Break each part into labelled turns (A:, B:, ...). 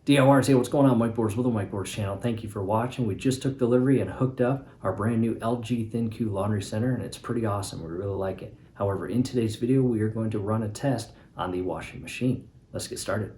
A: DIYers, hey, what's going on? Whiteboards with the Whiteboards channel. Thank you for watching. We just took delivery and hooked up our brand new LG THINQ laundry center, and it's pretty awesome. We really like it. However, in today's video, we are going to run a test on the washing machine. Let's get started.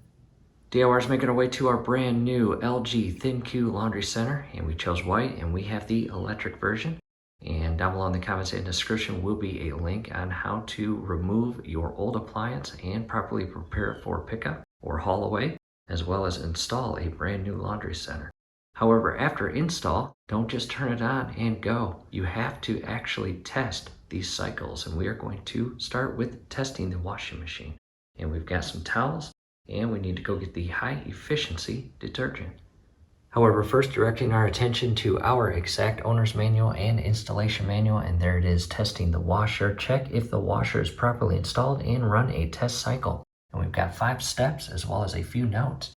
A: DIYers, making our way to our brand new LG THINQ laundry center, and we chose white, and we have the electric version. And down below in the comments and description will be a link on how to remove your old appliance and properly prepare it for pickup or haul away, as well as install a brand new laundry center. However, after install, don't just turn it on and go. You have to actually test these cycles, and we are going to start with testing the washing machine. And we've got some towels, and we need to go get the high efficiency detergent. However, first directing our attention to our exact owner's manual and installation manual, and there it is, testing the washer. Check if the washer is properly installed and run a test cycle. And we've got 5 steps as well as a few notes.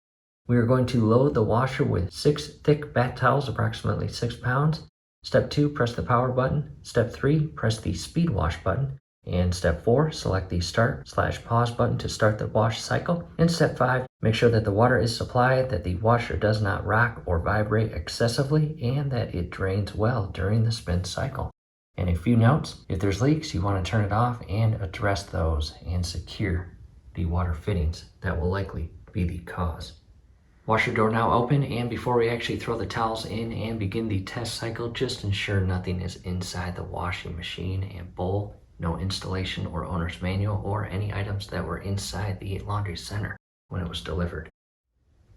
A: We are going to load the washer with 6 thick bath towels, approximately 6 pounds. Step 2, press the power button. Step 3, press the speed wash button. And step 4, select the start/pause button to start the wash cycle. And step 5, make sure that the water is supplied, that the washer does not rock or vibrate excessively, and that it drains well during the spin cycle. And a few notes: if there's leaks, you want to turn it off and address those and secure the water fittings. That will likely be the cause. Washer door now open, and before we actually throw the towels in and begin the test cycle, just ensure nothing is inside the washing machine and bowl. No installation or owner's manual or any items that were inside the laundry center when it was delivered.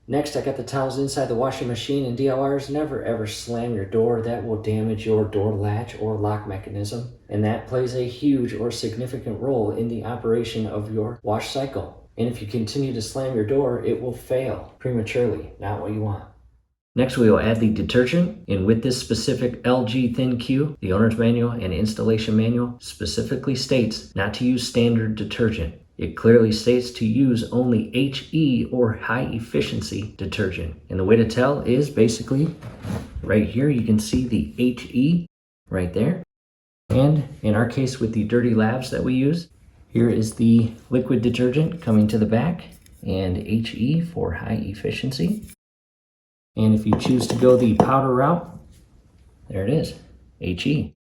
A: Next, I got the towels inside the washing machine, and DIYers, never ever slam your door. That will damage your door latch or lock mechanism, and that plays a huge or significant role in the operation of your wash cycle. And if you continue to slam your door, it will fail prematurely, not what you want. Next, we will add the detergent, and with this specific LG THINQ, the owner's manual and installation manual specifically states not to use standard detergent. It clearly states to use only HE or high efficiency detergent. And the way to tell is basically right here. You can see the HE right there. And in our case with the dirty labs that we use, here is the liquid detergent coming to the back, and HE for high efficiency. And if you choose to go the powder route, there it is, HE.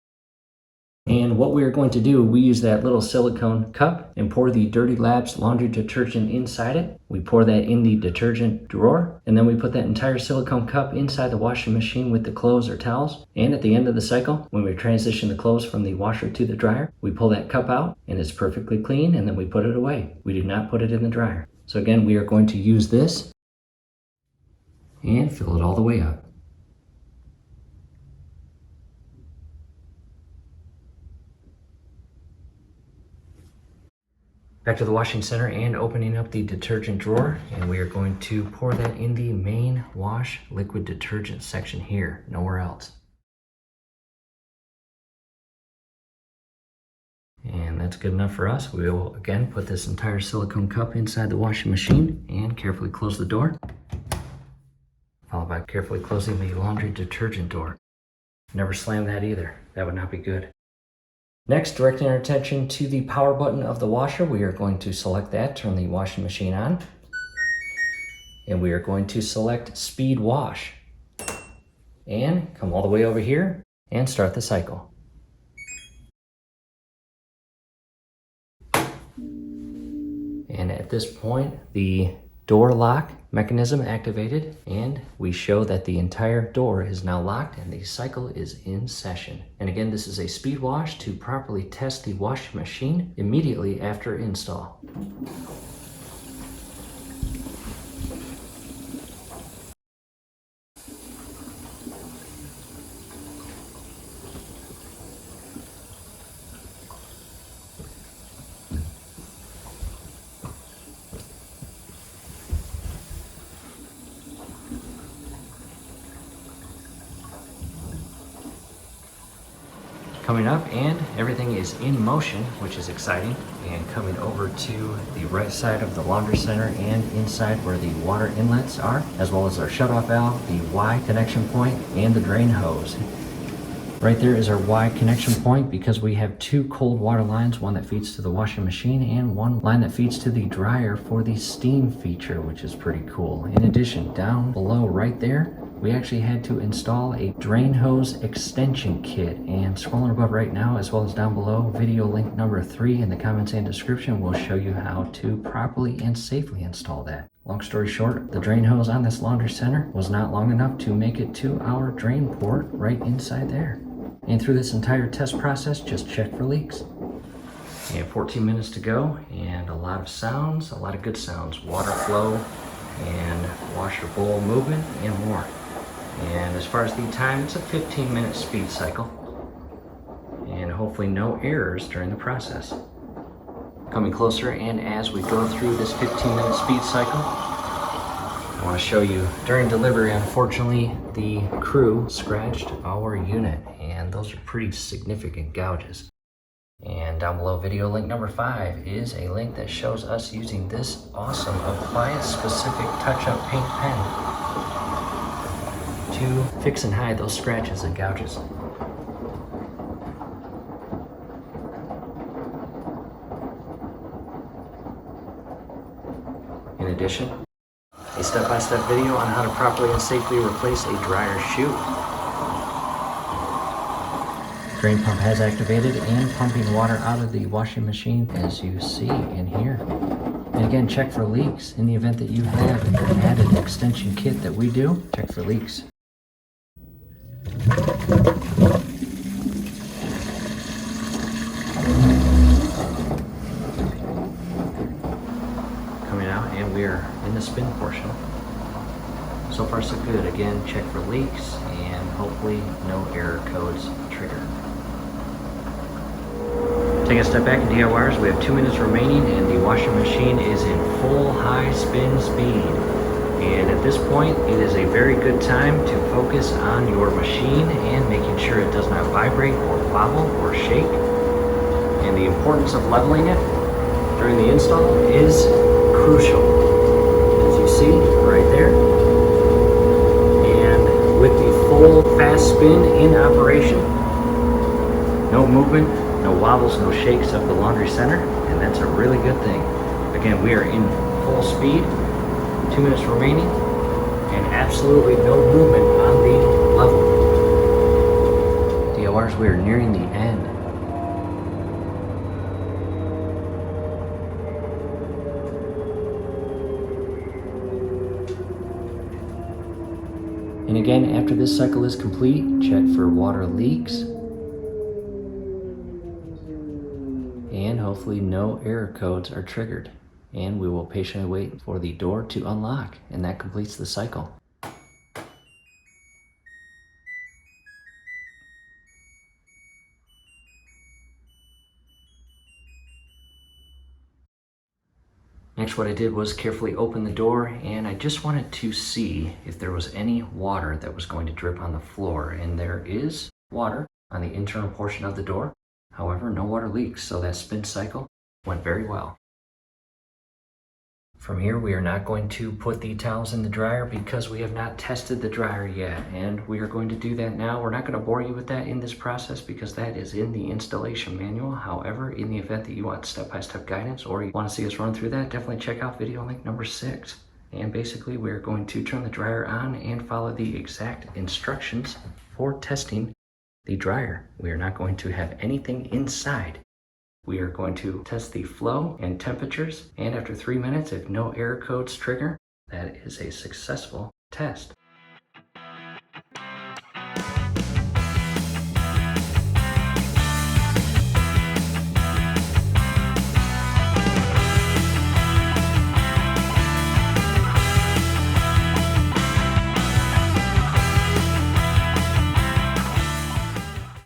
A: And what we are going to do, we use that little silicone cup and pour the Dirty Labs laundry detergent inside it. We pour that in the detergent drawer, and then we put that entire silicone cup inside the washing machine with the clothes or towels. And at the end of the cycle, when we transition the clothes from the washer to the dryer, we pull that cup out and it's perfectly clean, and then we put it away. We do not put it in the dryer. So again, we are going to use this and fill it all the way up. Back to the washing center and opening up the detergent drawer, and we are going to pour that in the main wash liquid detergent section here, nowhere else. And that's good enough for us. We will again put this entire silicone cup inside the washing machine and carefully close the door, followed by carefully closing the laundry detergent door. Never slam that either. That would not be good. Next, directing our attention to the power button of the washer, we are going to select that, turn the washing machine on, and we are going to select speed wash and come all the way over here and start the cycle. And at this point, the door lock mechanism activated, and we show that the entire door is now locked and the cycle is in session. And again, this is a speed wash to properly test the washing machine immediately after install. Coming up, and everything is in motion, which is exciting. And coming over to the right side of the laundry center and inside where the water inlets are, as well as our shutoff valve, the Y connection point, and the drain hose. Right there is our Y connection point because we have two cold water lines, one that feeds to the washing machine and one line that feeds to the dryer for the steam feature, which is pretty cool. In addition, down below right there, we actually had to install a drain hose extension kit, and scrolling above right now as well as down below, video link number 3 in the comments and description will show you how to properly and safely install that. Long story short, the drain hose on this laundry center was not long enough to make it to our drain port right inside there. And through this entire test process, just check for leaks. We have 14 minutes to go and a lot of sounds, a lot of good sounds, water flow and washer bowl movement and more. And as far as the time, it's a 15-minute speed cycle and hopefully no errors during the process. Coming closer, and as we go through this 15-minute speed cycle, I want to show you during delivery, unfortunately, the crew scratched our unit, and those are pretty significant gouges. And down below, video link number 5 is a link that shows us using this awesome appliance-specific touch-up paint pen to fix and hide those scratches and gouges. In addition, a step-by-step video on how to properly and safely replace a dryer chute. Drain pump has activated and pumping water out of the washing machine, as you see in here. And again, check for leaks. In the event that you have an added extension kit that we do, check for leaks. Coming out, and we're in the spin portion. So far so good. Again, check for leaks and hopefully no error codes trigger. Take a step back in DIYers, we have 2 minutes remaining and the washing machine is in full high spin speed. And at this point, it is a very good time to focus on your machine and making sure it does not vibrate or wobble or shake. And the importance of leveling it during the install is crucial, as you see right there. And with the full fast spin in operation, no movement, no wobbles, no shakes of the laundry center, and that's a really good thing. Again, we are in full speed, 2 minutes remaining, and absolutely no movement on the level. DIYers, we are nearing the end. And again, after this cycle is complete, check for water leaks. And hopefully no error codes are triggered. And we will patiently wait for the door to unlock, and that completes the cycle. Next, what I did was carefully open the door, and I just wanted to see if there was any water that was going to drip on the floor. And there is water on the internal portion of the door. However, no water leaks, so that spin cycle went very well. From here, we are not going to put the towels in the dryer because we have not tested the dryer yet, and we are going to do that now. We're not going to bore you with that in this process because that is in the installation manual. However, in the event that you want step-by-step guidance or you want to see us run through that, definitely check out video link number 6. And basically, we're going to turn the dryer on and follow the exact instructions for testing the dryer. We are not going to have anything inside. We are going to test the flow and temperatures, and after 3 minutes, if no error codes trigger, that is a successful test.